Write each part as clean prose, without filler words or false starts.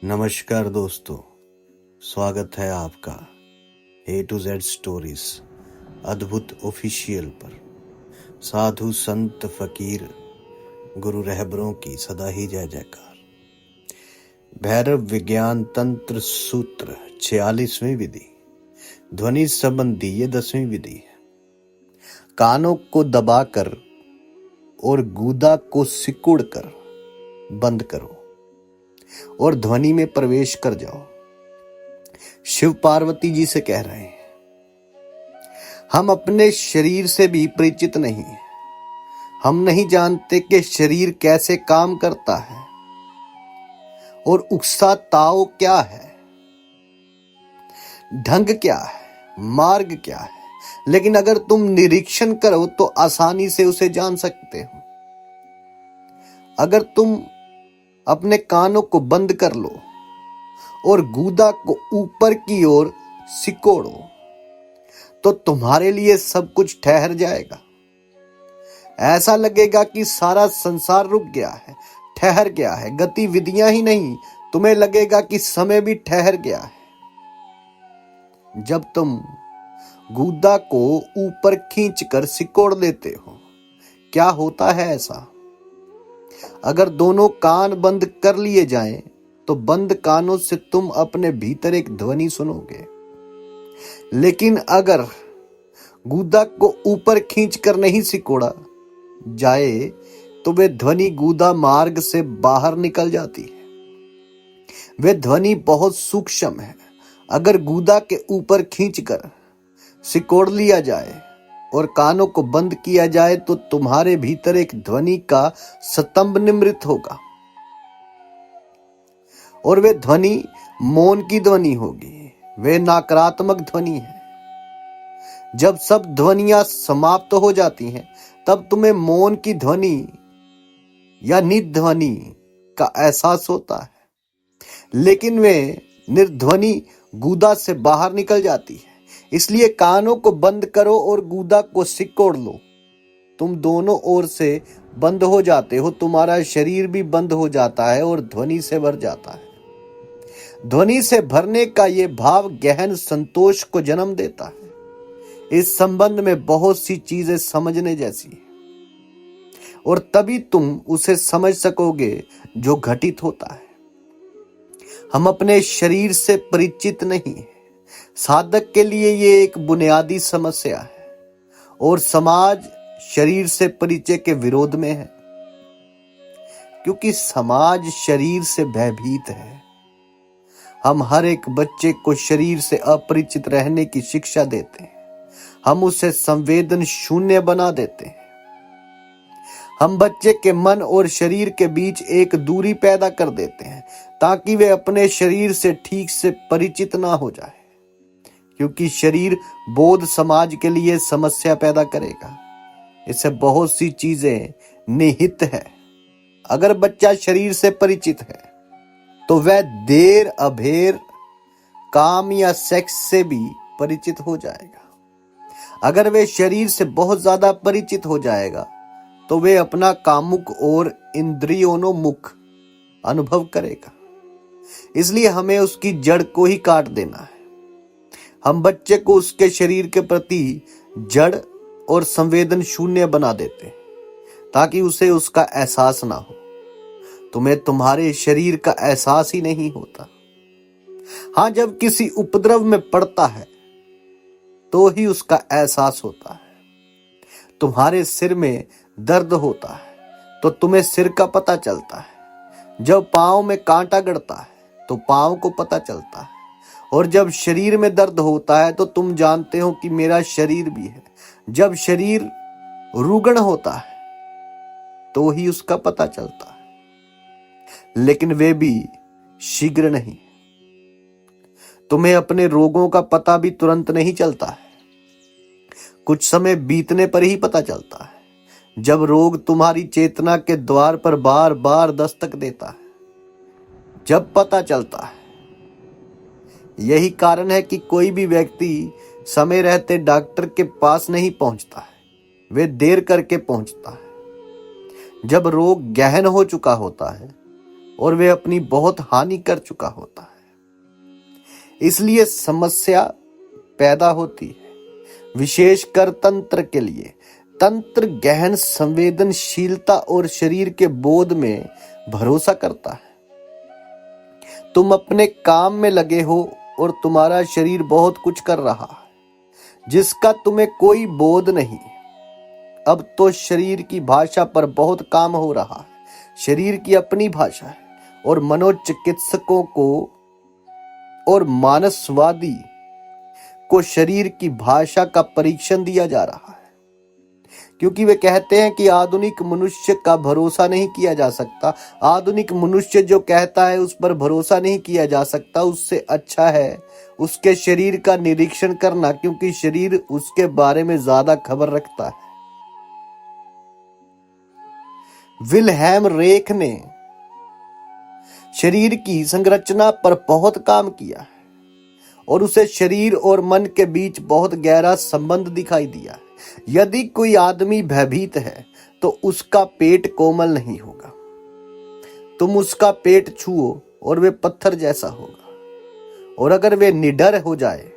नमस्कार दोस्तों, स्वागत है आपका A to Z स्टोरीज अद्भुत ऑफिशियल पर। साधु संत फकीर गुरु रहबरों की सदा ही जय जयकार। भैरव विज्ञान तंत्र सूत्र 46वीं विधि, ध्वनि संबंधी ये 10वीं विधि है। कानों को दबाकर और गूदा को सिकुड़ कर बंद करो और ध्वनि में प्रवेश कर जाओ। शिव पार्वती जी से कह रहे हैं, हम अपने शरीर से भी परिचित नहीं हैं। हम नहीं जानते कि शरीर कैसे काम करता है और उसका ताव क्या है, ढंग क्या है, मार्ग क्या है। लेकिन अगर तुम निरीक्षण करो तो आसानी से उसे जान सकते हो। अगर तुम अपने कानों को बंद कर लो और गूदा को ऊपर की ओर सिकोड़ो तो तुम्हारे लिए सब कुछ ठहर जाएगा। ऐसा लगेगा कि सारा संसार रुक गया है, ठहर गया है। गतिविधियां ही नहीं, तुम्हें लगेगा कि समय भी ठहर गया है। जब तुम गूदा को ऊपर खींचकर सिकोड़ लेते हो, क्या होता है ऐसा? अगर दोनों कान बंद कर लिए जाएं तो बंद कानों से तुम अपने भीतर एक ध्वनि सुनोगे। लेकिन अगर गूदा को ऊपर खींचकर नहीं सिकोड़ा जाए तो वे ध्वनि गूदा मार्ग से बाहर निकल जाती है। वे ध्वनि बहुत सूक्ष्म है। अगर गूदा के ऊपर खींचकर सिकोड़ लिया जाए और कानों को बंद किया जाए तो तुम्हारे भीतर एक ध्वनि का स्तंभ निर्मित होगा और वे ध्वनि मौन की ध्वनि होगी। वे नकारात्मक ध्वनि है। जब सब ध्वनियां समाप्त हो जाती हैं तब तुम्हें मौन की ध्वनि या निर्ध्वनि का एहसास होता है। लेकिन वे निर्ध्वनि गूदा से बाहर निकल जाती है। इसलिए कानों को बंद करो और गूदा को सिकोड़ लो। तुम दोनों ओर से बंद हो जाते हो। तुम्हारा शरीर भी बंद हो जाता है और ध्वनि से भर जाता है। ध्वनि से भरने का ये भाव गहन संतोष को जन्म देता है। इस संबंध में बहुत सी चीजें समझने जैसी हैं और तभी तुम उसे समझ सकोगे जो घटित होता है। हम अपने शरीर से परिचित नहीं हैं। साधक के लिए ये एक बुनियादी समस्या है और समाज शरीर से परिचय के विरोध में है, क्योंकि समाज शरीर से भयभीत है। हम हर एक बच्चे को शरीर से अपरिचित रहने की शिक्षा देते हैं। हम उसे संवेदन शून्य बना देते हैं। हम बच्चे के मन और शरीर के बीच एक दूरी पैदा कर देते हैं ताकि वे अपने शरीर से ठीक से परिचित ना हो जाए, क्योंकि शरीर बोध समाज के लिए समस्या पैदा करेगा। इससे बहुत सी चीजें निहित है। अगर बच्चा शरीर से परिचित है तो वह देर अबेर काम या सेक्स से भी परिचित हो जाएगा। अगर वे शरीर से बहुत ज्यादा परिचित हो जाएगा तो वे अपना कामुक और इंद्रियोन्मुख अनुभव करेगा। इसलिए हमें उसकी जड़ को ही काट देना है। हम बच्चे को उसके शरीर के प्रति जड़ और संवेदन शून्य बना देते हैं ताकि उसे उसका एहसास ना हो। तुम्हें तुम्हारे शरीर का एहसास ही नहीं होता। हाँ, जब किसी उपद्रव में पड़ता है तो ही उसका एहसास होता है। तुम्हारे सिर में दर्द होता है तो तुम्हें सिर का पता चलता है। जब पांव में कांटा गड़ता है तो पांव को पता चलता है। और जब शरीर में दर्द होता है तो तुम जानते हो कि मेरा शरीर भी है। जब शरीर रुग्ण होता है तो ही उसका पता चलता है, लेकिन वे भी शीघ्र नहीं। तुम्हें अपने रोगों का पता भी तुरंत नहीं चलता है। कुछ समय बीतने पर ही पता चलता है। जब रोग तुम्हारी चेतना के द्वार पर बार बार दस्तक देता है, जब पता चलता है। यही कारण है कि कोई भी व्यक्ति समय रहते डॉक्टर के पास नहीं पहुंचता है। वे देर करके पहुंचता है। जब रोग गहन हो चुका होता है और वे अपनी बहुत हानि कर चुका होता है। इसलिए समस्या पैदा होती है, विशेषकर तंत्र के लिए। तंत्र गहन संवेदनशीलता और शरीर के बोध में भरोसा करता है। तुम अपने काम में लगे हो और तुम्हारा शरीर बहुत कुछ कर रहा है जिसका तुम्हें कोई बोध नहीं। अब तो शरीर की भाषा पर बहुत काम हो रहा है। शरीर की अपनी भाषा है और मनोचिकित्सकों को और मानसवादी को शरीर की भाषा का परीक्षण दिया जा रहा है, क्योंकि वे कहते हैं कि आधुनिक मनुष्य का भरोसा नहीं किया जा सकता। आधुनिक मनुष्य जो कहता है उस पर भरोसा नहीं किया जा सकता। उससे अच्छा है उसके शरीर का निरीक्षण करना, क्योंकि शरीर उसके बारे में ज्यादा खबर रखता है। विल्हेम रेख ने शरीर की संरचना पर बहुत काम किया है और उसे शरीर और मन के बीच बहुत गहरा संबंध दिखाई दिया है। यदि कोई आदमी भयभीत है तो उसका पेट कोमल नहीं होगा। तुम उसका पेट छुओ और वे पत्थर जैसा होगा, और अगर वे निडर हो जाए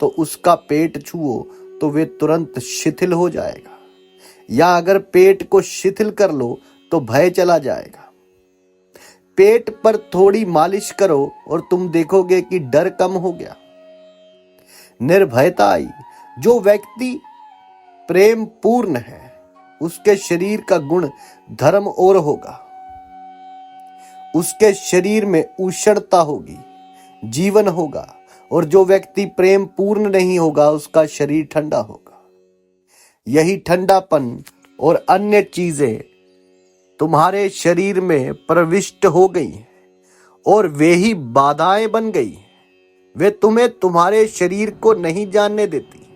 तो उसका पेट छुओ तो वे तुरंत शिथिल हो जाएगा, या अगर पेट को शिथिल कर लो तो भय चला जाएगा। पेट पर थोड़ी मालिश करो और तुम देखोगे कि डर कम हो गया, निर्भयता आई। जो व्यक्ति प्रेम पूर्ण है उसके शरीर का गुण धर्म और होगा। उसके शरीर में उष्णता होगी, जीवन होगा, और जो व्यक्ति प्रेम पूर्ण नहीं होगा उसका शरीर ठंडा होगा। यही ठंडापन और अन्य चीजें तुम्हारे शरीर में प्रविष्ट हो गई हैं और वे ही बाधाएं बन गई हैं। वे तुम्हें तुम्हारे शरीर को नहीं जानने देती,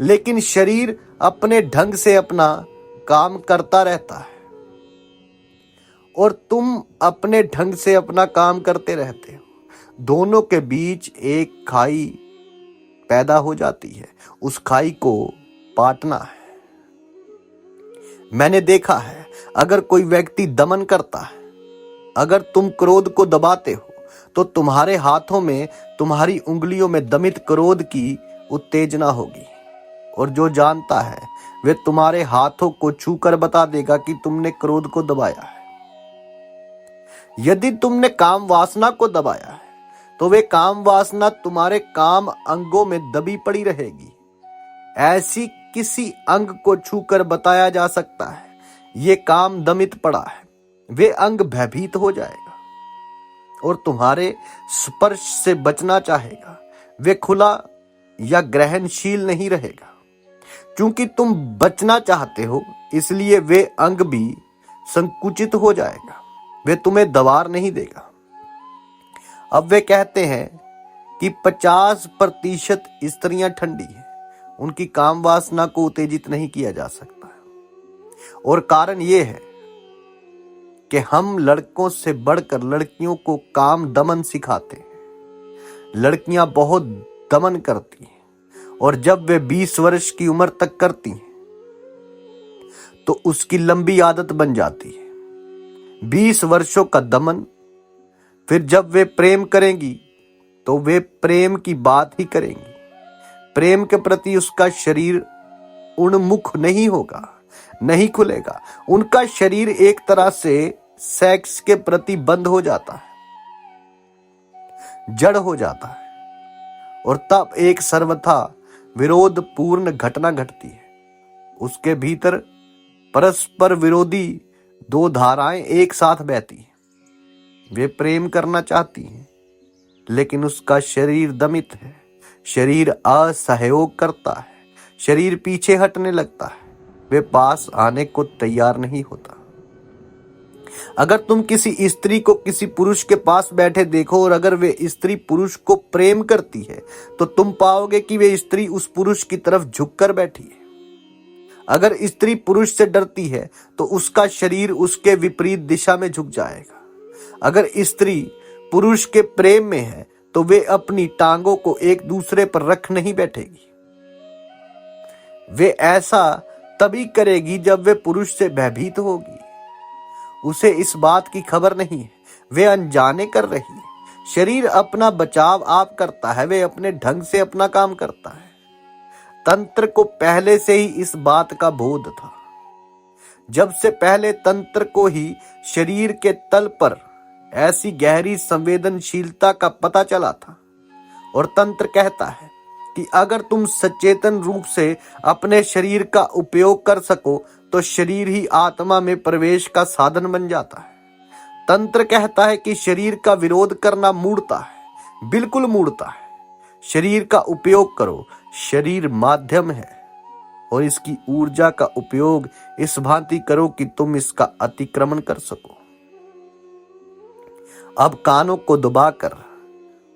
लेकिन शरीर अपने ढंग से अपना काम करता रहता है और तुम अपने ढंग से अपना काम करते रहते हो। दोनों के बीच एक खाई पैदा हो जाती है, उस खाई को पाटना है। मैंने देखा है, अगर कोई व्यक्ति दमन करता है, अगर तुम क्रोध को दबाते हो तो तुम्हारे हाथों में, तुम्हारी उंगलियों में दमित क्रोध की उत्तेजना होगी, और जो जानता है वे तुम्हारे हाथों को छूकर बता देगा कि तुमने क्रोध को दबाया है। यदि तुमने काम वासना को दबाया है तो वे काम वासना तुम्हारे काम अंगों में दबी पड़ी रहेगी। ऐसी किसी अंग को छूकर बताया जा सकता है ये काम दमित पड़ा है, वे अंग भयभीत हो जाएगा और तुम्हारे स्पर्श से बचना चाहेगा। वे खुला या ग्रहणशील नहीं रहेगा। क्योंकि तुम बचना चाहते हो इसलिए वे अंग भी संकुचित हो जाएगा, वे तुम्हें दबार नहीं देगा। अब वे कहते हैं कि 50% स्त्रियां ठंडी हैं, उनकी काम वासना को उत्तेजित नहीं किया जा सकता है। और कारण यह है कि हम लड़कों से बढ़कर लड़कियों को काम दमन सिखाते हैं। लड़कियां बहुत दमन करती हैं और जब वे 20 वर्ष की उम्र तक करती हैं तो उसकी लंबी आदत बन जाती है। 20 वर्षों का दमन, फिर जब वे प्रेम करेंगी तो वे प्रेम की बात ही करेंगी। प्रेम के प्रति उसका शरीर उन्मुख नहीं होगा, नहीं खुलेगा। उनका शरीर एक तरह से सेक्स के प्रति बंद हो जाता है, जड़ हो जाता है, और तब एक सर्वथा विरोध पूर्ण घटना घटती है। उसके भीतर परस्पर विरोधी दो धाराएं एक साथ बहती हैं। वे प्रेम करना चाहती हैं लेकिन उसका शरीर दमित है, शरीर असहयोग करता है, शरीर पीछे हटने लगता है, वे पास आने को तैयार नहीं होता। अगर तुम किसी स्त्री को किसी पुरुष के पास बैठे देखो और अगर वे स्त्री पुरुष को प्रेम करती है तो तुम पाओगे कि वे स्त्री उस पुरुष की तरफ झुककर बैठी है। अगर स्त्री पुरुष से डरती है तो उसका शरीर उसके विपरीत दिशा में झुक जाएगा। अगर स्त्री पुरुष के प्रेम में है तो वे अपनी टांगों को एक दूसरे पर रख नहीं बैठेगी। वे ऐसा तभी करेगी जब वे पुरुष से भयभीत होगी। उसे इस बात की खबर नहीं है, वे अनजाने कर रही है। शरीर अपना बचाव आप करता है, वे अपने ढंग से अपना काम करता है। तंत्र को पहले से ही इस बात का बोध था। जब से पहले तंत्र को ही शरीर के तल पर ऐसी गहरी संवेदनशीलता का पता चला था। और तंत्र कहता है कि अगर तुम सचेतन रूप से अपने शरीर का उपयोग कर सको तो शरीर ही आत्मा में प्रवेश का साधन बन जाता है। तंत्र कहता है कि शरीर का विरोध करना मूढ़ता है, बिल्कुल मूढ़ता है। शरीर का उपयोग करो, शरीर माध्यम है और इसकी ऊर्जा का उपयोग इस भांति करो कि तुम इसका अतिक्रमण कर सको। अब कानों को दबाकर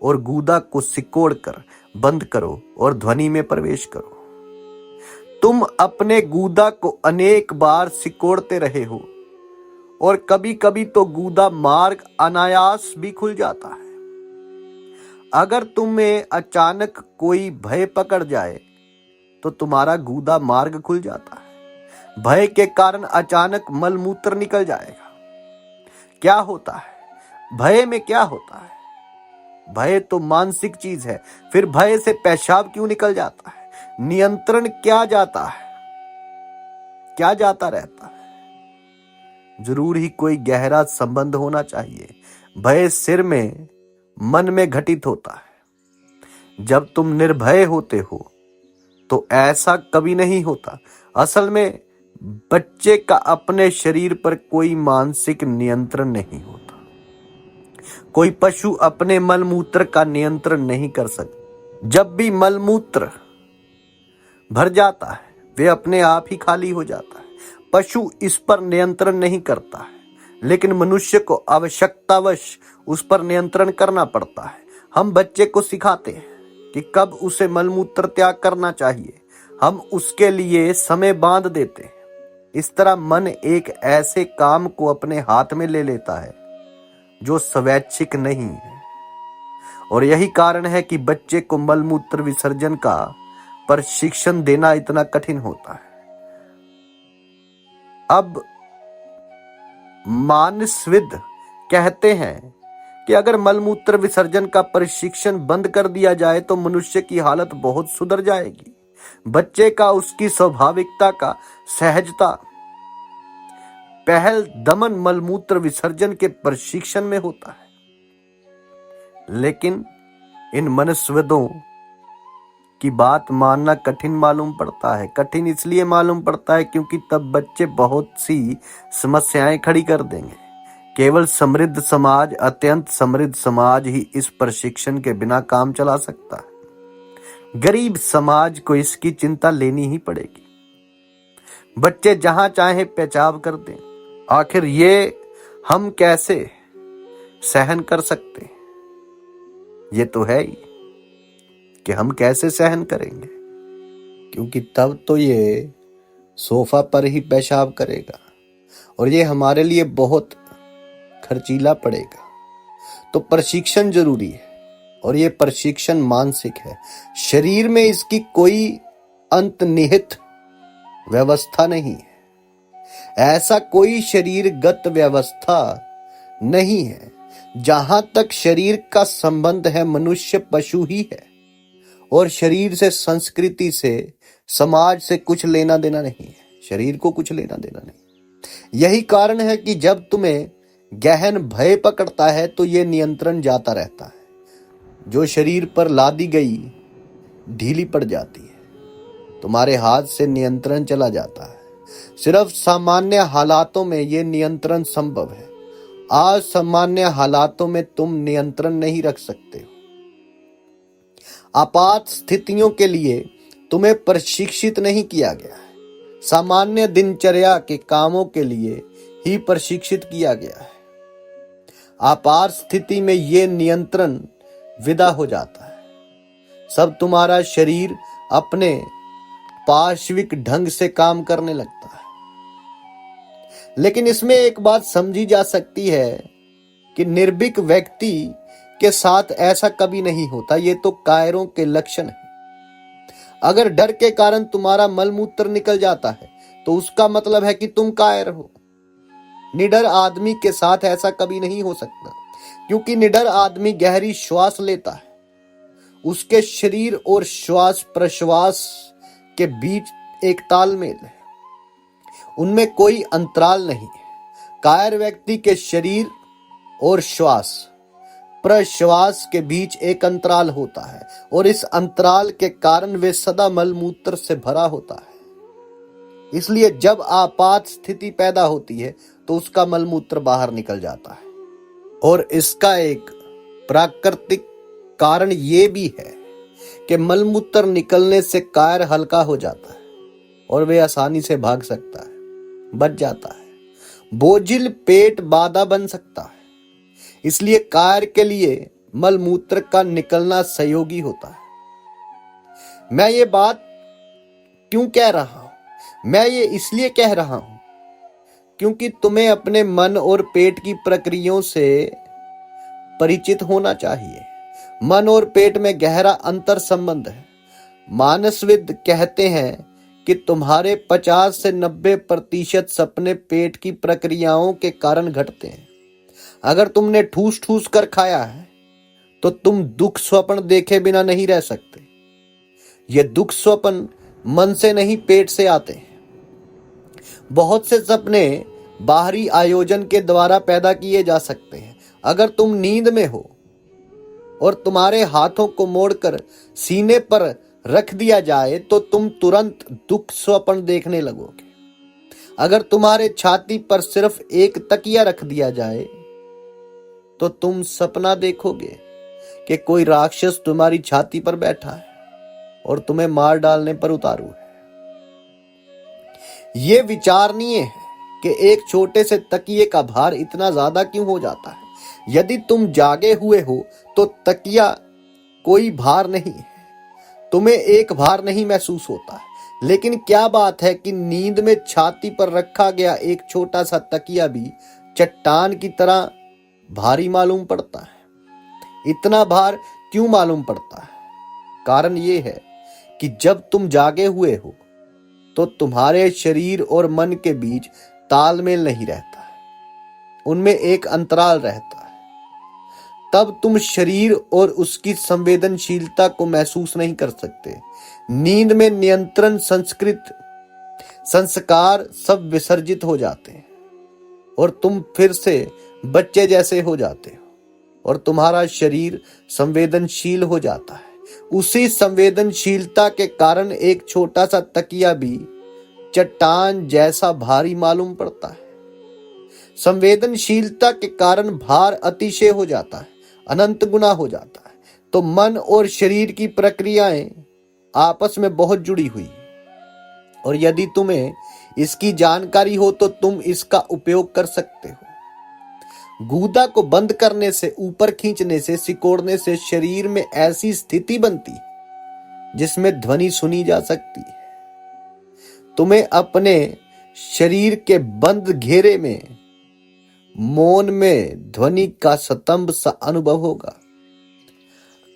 और गूदा को सिकोड़कर बंद करो और ध्वनि में प्रवेश करो। तुम अपने गूदा को अनेक बार सिकोड़ते रहे हो और कभी कभी तो गूदा मार्ग अनायास भी खुल जाता है। अगर तुम्हें अचानक कोई भय पकड़ जाए तो तुम्हारा गूदा मार्ग खुल जाता है। भय के कारण अचानक मलमूत्र निकल जाएगा। क्या होता है भय में? क्या होता है? भय तो मानसिक चीज है, फिर भय से पेशाब क्यों निकल जाता है? नियंत्रण क्या जाता है? क्या जाता रहता है? जरूर ही कोई गहरा संबंध होना चाहिए। भय सिर में, मन में घटित होता है। जब तुम निर्भय होते हो तो ऐसा कभी नहीं होता। असल में बच्चे का अपने शरीर पर कोई मानसिक नियंत्रण नहीं होता। कोई पशु अपने मलमूत्र का नियंत्रण नहीं कर सकता। जब भी मलमूत्र भर जाता है वे अपने आप ही खाली हो जाता है। पशु इस पर नियंत्रण नहीं करता है, लेकिन मनुष्य को आवश्यकतावश उस पर नियंत्रण करना पड़ता है। हम बच्चे को सिखाते हैं कि कब उसे मलमूत्र त्याग करना चाहिए। हम उसके लिए समय बांध देते हैं। इस तरह मन एक ऐसे काम को अपने हाथ में ले लेता है जो स्वैच्छिक नहीं है। और यही कारण है कि बच्चे को मलमूत्र विसर्जन का प्रशिक्षण देना इतना कठिन होता है। अब मानसविद कहते हैं कि अगर मलमूत्र विसर्जन का प्रशिक्षण बंद कर दिया जाए तो मनुष्य की हालत बहुत सुधर जाएगी। बच्चे का उसकी स्वाभाविकता का सहजता पहल दमन मलमूत्र विसर्जन के प्रशिक्षण में होता है। लेकिन इन मनस्विदों की बात मानना कठिन मालूम पड़ता है। कठिन इसलिए मालूम पड़ता है क्योंकि तब बच्चे बहुत सी समस्याएं खड़ी कर देंगे। केवल समृद्ध समाज, अत्यंत समृद्ध समाज ही इस प्रशिक्षण के बिना काम चला सकता है। गरीब समाज को इसकी चिंता लेनी ही पड़ेगी। बच्चे जहां चाहे पेशाब कर दें। आखिर ये हम कैसे सहन कर सकते? ये तो है ही कि हम कैसे सहन करेंगे, क्योंकि तब तो ये सोफा पर ही पेशाब करेगा और ये हमारे लिए बहुत खर्चीला पड़ेगा। तो प्रशिक्षण जरूरी है और ये प्रशिक्षण मानसिक है। शरीर में इसकी कोई अंतर्निहित व्यवस्था नहीं है। ऐसा कोई शरीरगत व्यवस्था नहीं है। जहां तक शरीर का संबंध है मनुष्य पशु ही है और शरीर से, संस्कृति से, समाज से कुछ लेना देना नहीं है। शरीर को कुछ लेना देना नहीं। यही कारण है कि जब तुम्हें गहन भय पकड़ता है तो ये नियंत्रण जाता रहता है। जो शरीर पर लादी गई ढीली पड़ जाती है। तुम्हारे हाथ से नियंत्रण चला जाता है। सिर्फ सामान्य हालातों में ये नियंत्रण संभव है। असामान्य हालातों में तुम नियंत्रण नहीं रख सकते हो। आपात स्थितियों के लिए तुम्हें प्रशिक्षित नहीं किया गया है। सामान्य दिनचर्या के कामों के लिए ही प्रशिक्षित किया गया है। आपात स्थिति में ये नियंत्रण विदा हो जाता है। सब तुम्हारा शरीर अपने पार्श्विक ढंग से काम करने लगता है। लेकिन इसमें एक बात समझी जा सकती है कि निर्भीक व्यक्ति के साथ ऐसा कभी नहीं होता। ये तो कायरों के लक्षण है। अगर डर के कारण तुम्हारा मलमूत्र निकल जाता है तो उसका मतलब है कि तुम कायर हो। निडर आदमी के साथ ऐसा कभी नहीं हो सकता। क्योंकि निडर आदमी गहरी श्वास लेता है, उसके शरीर और श्वास प्रश्वास के बीच एक तालमेल है, उनमें कोई अंतराल नहीं। कायर व्यक्ति के शरीर और श्वास प्रश्वास के बीच एक अंतराल होता है और इस अंतराल के कारण वे सदा मलमूत्र से भरा होता है। इसलिए जब आपात स्थिति पैदा होती है तो उसका मलमूत्र बाहर निकल जाता है। और इसका एक प्राकृतिक कारण ये भी है कि मलमूत्र निकलने से कायर हल्का हो जाता है और वे आसानी से भाग सकता है, बच जाता है। बोझिल पेट बाधा बन सकता है, इसलिए कायर के लिए मलमूत्र का निकलना सहयोगी होता है। मैं ये बात क्यों कह रहा हूं? मैं ये इसलिए कह रहा हूं क्योंकि तुम्हें अपने मन और पेट की प्रक्रियाओं से परिचित होना चाहिए। मन और पेट में गहरा अंतर संबंध है। मानसविद कहते हैं कि तुम्हारे 50 से 90% सपने पेट की प्रक्रियाओं के कारण घटते हैं। अगर तुमने ठूस ठूस कर खाया है तो तुम दुख स्वप्न देखे बिना नहीं रह सकते। ये दुख स्वप्न मन से नहीं, पेट से आते हैं। बहुत से सपने बाहरी आयोजन के द्वारा पैदा किए जा सकते हैं। अगर तुम नींद में हो और तुम्हारे हाथों को मोड़कर सीने पर रख दिया जाए तो तुम तुरंत दुख स्वप्न देखने लगोगे। अगर तुम्हारे छाती पर सिर्फ एक तकिया रख दिया जाए तो तुम सपना देखोगे कि कोई राक्षस तुम्हारी छाती पर बैठा है और तुम्हें मार डालने पर उतारू है। यह विचारणीय है कि एक छोटे से तकिए का भार इतना ज्यादा क्यों हो जाता है। यदि तुम जागे हुए हो तो तकिया कोई भार नहीं है, तुम्हें एक भार नहीं महसूस होता है। लेकिन क्या बात है कि नींद में छाती पर रखा गया एक छोटा सा तकिया भी चट्टान की तरह भारी मालूम पड़ता है। इतना भार क्यों मालूम पड़ता है? कारण यह है कि जब तुम जागे हुए हो तो तुम्हारे शरीर और मन के बीच तालमेल नहीं रहता है, उनमें एक अंतराल रहता है। तब तुम शरीर और उसकी संवेदनशीलता को महसूस नहीं कर सकते। नींद में नियंत्रण संस्कार सब विसर्जित हो जाते हैं और तुम फिर से बच्चे जैसे हो जाते हो और तुम्हारा शरीर संवेदनशील हो जाता है। उसी संवेदनशीलता के कारण एक छोटा सा तकिया भी चट्टान जैसा भारी मालूम पड़ता है। संवेदनशीलता के कारण भार अतिशय हो जाता है, अनंत गुना हो जाता है। तो मन और शरीर की प्रक्रियाएं आपस में बहुत जुड़ी हुई है और यदि तुम्हें इसकी जानकारी हो तो तुम इसका उपयोग कर सकते हो। गूदा को बंद करने से, ऊपर खींचने से, सिकोड़ने से शरीर में ऐसी स्थिति बनती है जिसमें ध्वनि सुनी जा सकती है। तुम्हें अपने शरीर के बंद घेरे में मौन में ध्वनि का स्तंभ सा अनुभव होगा।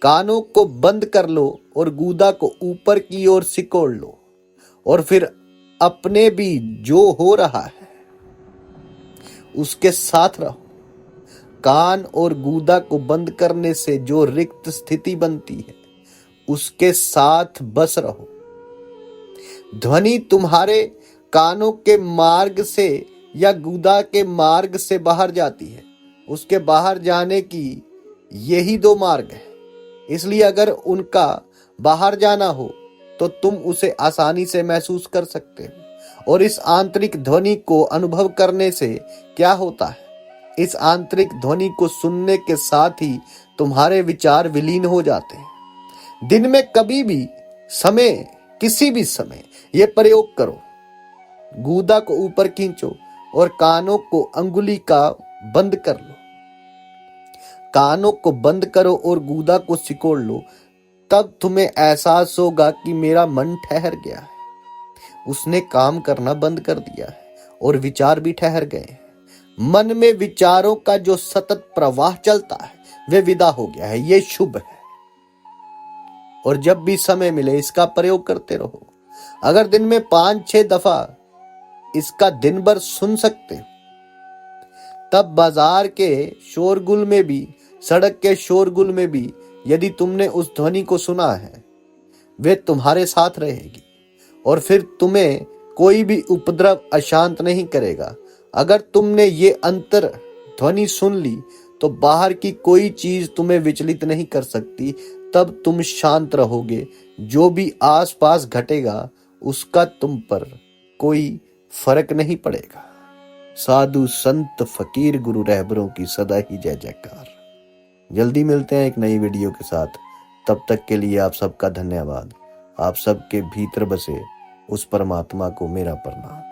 कानों को बंद कर लो और गूदा को ऊपर की ओर सिकोड़ लो और फिर अपने भी जो हो रहा है उसके साथ रहो। कान और गूदा को बंद करने से जो रिक्त स्थिति बनती है उसके साथ बस रहो। ध्वनि तुम्हारे कानों के मार्ग से या गूदा के मार्ग से बाहर जाती है। उसके बाहर जाने की यही दो मार्ग है। इसलिए अगर उनका बाहर जाना हो तो तुम उसे आसानी से महसूस कर सकते हो। और इस आंतरिक ध्वनि को अनुभव करने से क्या होता है? इस आंतरिक ध्वनि को सुनने के साथ ही तुम्हारे विचार विलीन हो जाते हैं। दिन में कभी भी समय, किसी भी समय यह प्रयोग करो। गूदा को ऊपर खींचो और कानों को अंगुली का बंद कर लो। कानों को बंद करो और गूदा को सिकोड़ लो। तब तुम्हें एहसास होगा कि मेरा मन ठहर गया है, उसने काम करना बंद कर दिया है और विचार भी ठहर गए। मन में विचारों का जो सतत प्रवाह चलता है वे विदा हो गया है। ये शुभ है और जब भी समय मिले इसका प्रयोग करते रहो। अगर दिन में 5-6 दफा इसका दिन भर सुन सकते हो तब बाजार के शोरगुल में भी, सड़क के शोरगुल में भी यदि तुमने उस ध्वनि को सुना है, वे तुम्हारे साथ रहेगी और फिर तुम्हें कोई भी उपद्रव अशांत नहीं करेगा। अगर तुमने ये अंतर ध्वनि सुन ली तो बाहर की कोई चीज तुम्हें विचलित नहीं कर सकती। तब तुम शांत रहोगे। जो भी आसपास घटेगा उसका तुम पर कोई फर्क नहीं पड़ेगा। साधु संत फकीर गुरु रहबरों की सदा ही जय जयकार। जल्दी मिलते हैं एक नई वीडियो के साथ। तब तक के लिए आप सबका धन्यवाद। आप सबके भीतर बसे उस परमात्मा को मेरा प्रणाम।